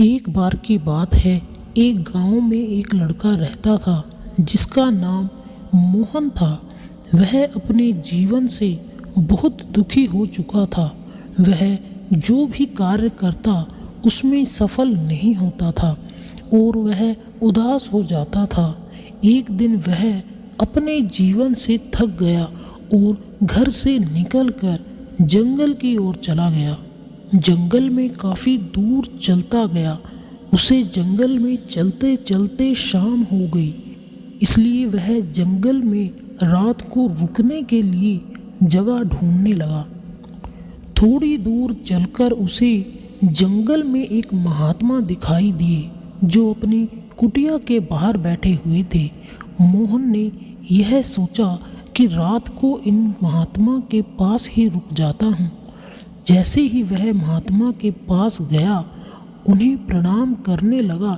एक बार की बात है, एक गांव में एक लड़का रहता था जिसका नाम मोहन था। वह अपने जीवन से बहुत दुखी हो चुका था। वह जो भी कार्य करता उसमें सफल नहीं होता था और वह उदास हो जाता था। एक दिन वह अपने जीवन से थक गया और घर से निकलकर जंगल की ओर चला गया। जंगल में काफ़ी दूर चलता गया। उसे जंगल में चलते चलते शाम हो गई, इसलिए वह जंगल में रात को रुकने के लिए जगह ढूंढने लगा। थोड़ी दूर चलकर उसे जंगल में एक महात्मा दिखाई दिए जो अपनी कुटिया के बाहर बैठे हुए थे। मोहन ने यह सोचा कि रात को इन महात्मा के पास ही रुक जाता हूँ। जैसे ही वह महात्मा के पास गया, उन्हें प्रणाम करने लगा।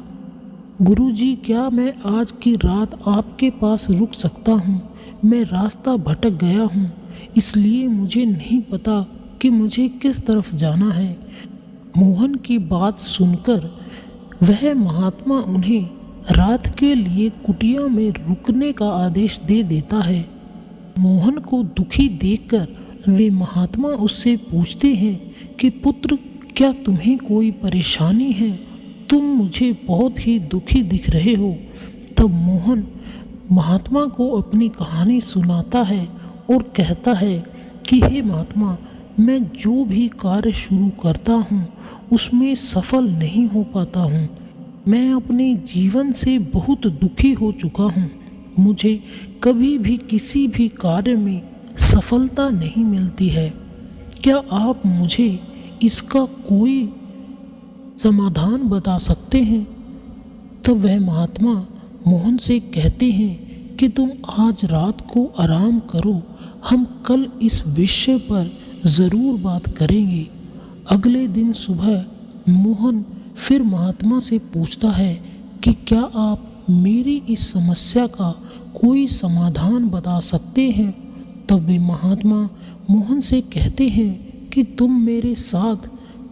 गुरुजी, क्या मैं आज की रात आपके पास रुक सकता हूँ? मैं रास्ता भटक गया हूँ, इसलिए मुझे नहीं पता कि मुझे किस तरफ जाना है। मोहन की बात सुनकर वह महात्मा उन्हें रात के लिए कुटिया में रुकने का आदेश दे देता है। मोहन को दुखी देखकर वे महात्मा उससे पूछते हैं कि पुत्र, क्या तुम्हें कोई परेशानी है? तुम मुझे बहुत ही दुखी दिख रहे हो। तब मोहन महात्मा को अपनी कहानी सुनाता है और कहता है कि हे महात्मा, मैं जो भी कार्य शुरू करता हूँ उसमें सफल नहीं हो पाता हूँ। मैं अपने जीवन से बहुत दुखी हो चुका हूँ। मुझे कभी भी किसी भी कार्य में सफलता नहीं मिलती है। क्या आप मुझे इसका कोई समाधान बता सकते हैं? तब वह महात्मा मोहन से कहते हैं कि तुम आज रात को आराम करो, हम कल इस विषय पर ज़रूर बात करेंगे। अगले दिन सुबह मोहन फिर महात्मा से पूछता है कि क्या आप मेरी इस समस्या का कोई समाधान बता सकते हैं? तब वे महात्मा मोहन से कहते हैं कि तुम मेरे साथ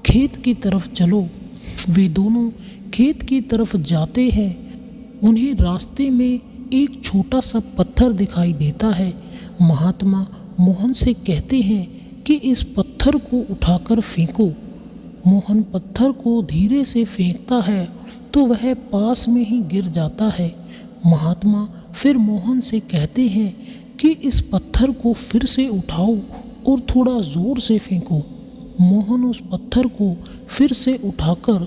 खेत की तरफ चलो। वे दोनों खेत की तरफ जाते हैं। उन्हें रास्ते में एक छोटा सा पत्थर दिखाई देता है। महात्मा मोहन से कहते हैं कि इस पत्थर को उठाकर फेंको। मोहन पत्थर को धीरे से फेंकता है तो वह पास में ही गिर जाता है। महात्मा फिर मोहन से कहते हैं कि इस पत्थर को फिर से उठाओ और थोड़ा ज़ोर से फेंको। मोहन उस पत्थर को फिर से उठाकर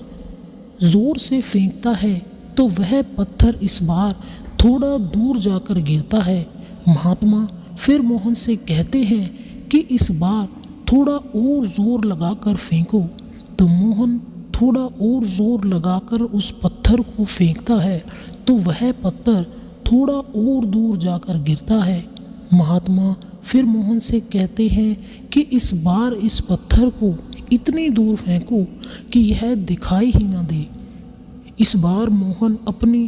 ज़ोर से फेंकता है तो वह पत्थर इस बार थोड़ा दूर जाकर गिरता है। महात्मा फिर मोहन से कहते हैं कि इस बार थोड़ा और ज़ोर लगाकर फेंको। तो मोहन थोड़ा और ज़ोर लगाकर उस पत्थर को फेंकता है तो वह पत्थर थोड़ा और दूर जाकर गिरता है। महात्मा फिर मोहन से कहते हैं कि इस बार इस पत्थर को इतनी दूर फेंको कि यह दिखाई ही ना दे। इस बार मोहन अपनी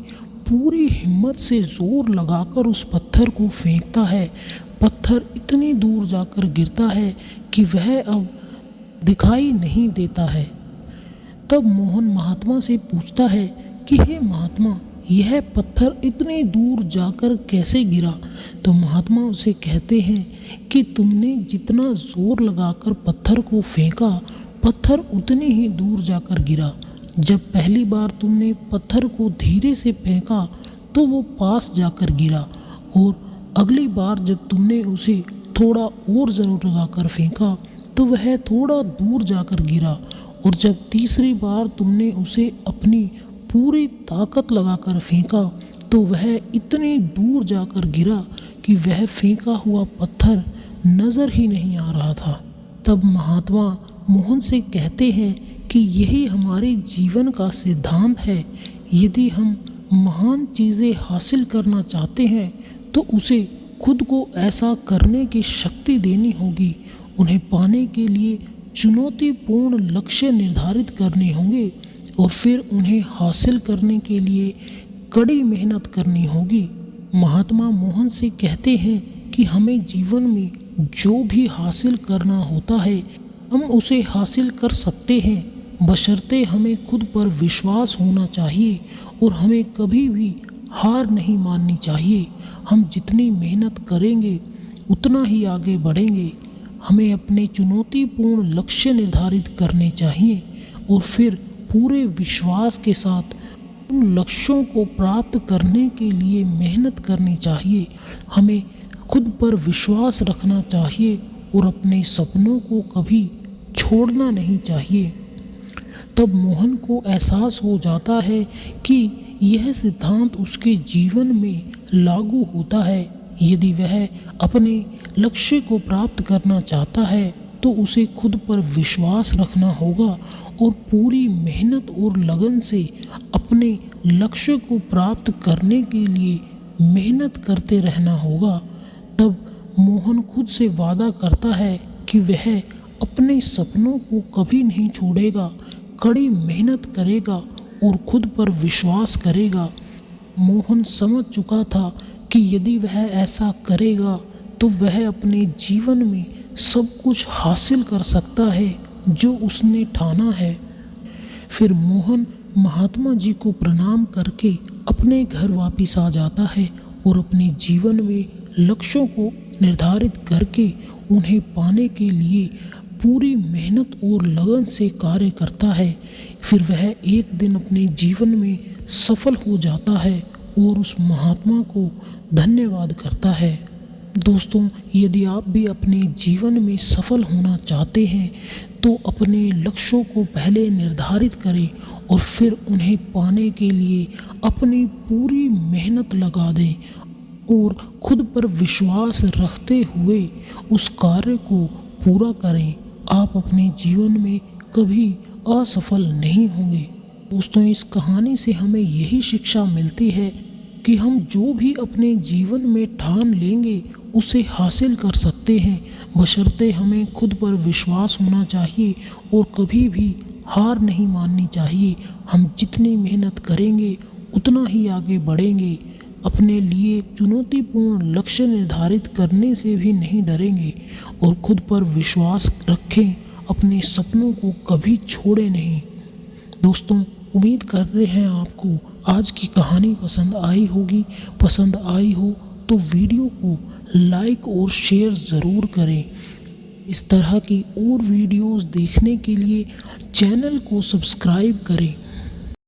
पूरी हिम्मत से ज़ोर लगाकर उस पत्थर को फेंकता है। पत्थर इतनी दूर जाकर गिरता है कि वह अब दिखाई नहीं देता है। तब मोहन महात्मा से पूछता है कि हे महात्मा, यह पत्थर इतनी दूर जाकर कैसे गिरा? तो महात्मा उसे कहते हैं कि तुमने जितना ज़ोर लगाकर पत्थर को फेंका, पत्थर उतनी ही दूर जाकर गिरा। जब पहली बार तुमने पत्थर को धीरे से फेंका तो वो पास जाकर गिरा, और अगली बार जब तुमने उसे थोड़ा और ज़ोर लगाकर फेंका तो वह थोड़ा दूर जाकर गिरा, और जब तीसरी बार तुमने उसे अपनी पूरी ताकत लगाकर फेंका तो वह इतनी दूर जाकर गिरा कि वह फेंका हुआ पत्थर नज़र ही नहीं आ रहा था। तब महात्मा मोहन से कहते हैं कि यही हमारे जीवन का सिद्धांत है। यदि हम महान चीज़ें हासिल करना चाहते हैं तो उसे खुद को ऐसा करने की शक्ति देनी होगी। उन्हें पाने के लिए चुनौतीपूर्ण लक्ष्य निर्धारित करने होंगे और फिर उन्हें हासिल करने के लिए कड़ी मेहनत करनी होगी। महात्मा मोहन से कहते हैं कि हमें जीवन में जो भी हासिल करना होता है हम उसे हासिल कर सकते हैं, बशर्ते हमें खुद पर विश्वास होना चाहिए और हमें कभी भी हार नहीं माननी चाहिए। हम जितनी मेहनत करेंगे उतना ही आगे बढ़ेंगे। हमें अपने चुनौतीपूर्ण लक्ष्य निर्धारित करने चाहिए और फिर पूरे विश्वास के साथ उन लक्ष्यों को प्राप्त करने के लिए मेहनत करनी चाहिए। हमें खुद पर विश्वास रखना चाहिए और अपने सपनों को कभी छोड़ना नहीं चाहिए। तब मोहन को एहसास हो जाता है कि यह सिद्धांत उसके जीवन में लागू होता है। यदि वह अपने लक्ष्य को प्राप्त करना चाहता है तो उसे खुद पर विश्वास रखना होगा और पूरी मेहनत और लगन से अपने लक्ष्य को प्राप्त करने के लिए मेहनत करते रहना होगा। तब मोहन खुद से वादा करता है कि वह अपने सपनों को कभी नहीं छोड़ेगा, कड़ी मेहनत करेगा और खुद पर विश्वास करेगा। मोहन समझ चुका था कि यदि वह ऐसा करेगा तो वह अपने जीवन में सब कुछ हासिल कर सकता है जो उसने ठाना है। फिर मोहन महात्मा जी को प्रणाम करके अपने घर वापस आ जाता है और अपने जीवन में लक्ष्यों को निर्धारित करके उन्हें पाने के लिए पूरी मेहनत और लगन से कार्य करता है। फिर वह एक दिन अपने जीवन में सफल हो जाता है और उस महात्मा को धन्यवाद करता है। दोस्तों, यदि आप भी अपने जीवन में सफल होना चाहते हैं तो अपने लक्ष्यों को पहले निर्धारित करें और फिर उन्हें पाने के लिए अपनी पूरी मेहनत लगा दें और खुद पर विश्वास रखते हुए उस कार्य को पूरा करें। आप अपने जीवन में कभी असफल नहीं होंगे। दोस्तों, इस कहानी से हमें यही शिक्षा मिलती है कि हम जो भी अपने जीवन में ठान लेंगे उसे हासिल कर सकते हैं, बशर्ते हमें खुद पर विश्वास होना चाहिए और कभी भी हार नहीं माननी चाहिए। हम जितनी मेहनत करेंगे उतना ही आगे बढ़ेंगे। अपने लिए चुनौतीपूर्ण लक्ष्य निर्धारित करने से भी नहीं डरेंगे और खुद पर विश्वास रखें। अपने सपनों को कभी छोड़े नहीं। दोस्तों, उम्मीद करते हैं आपको आज की कहानी पसंद आई होगी। पसंद आई हो तो वीडियो को लाइक और शेयर ज़रूर करें। इस तरह की और वीडियोस देखने के लिए चैनल को सब्सक्राइब करें।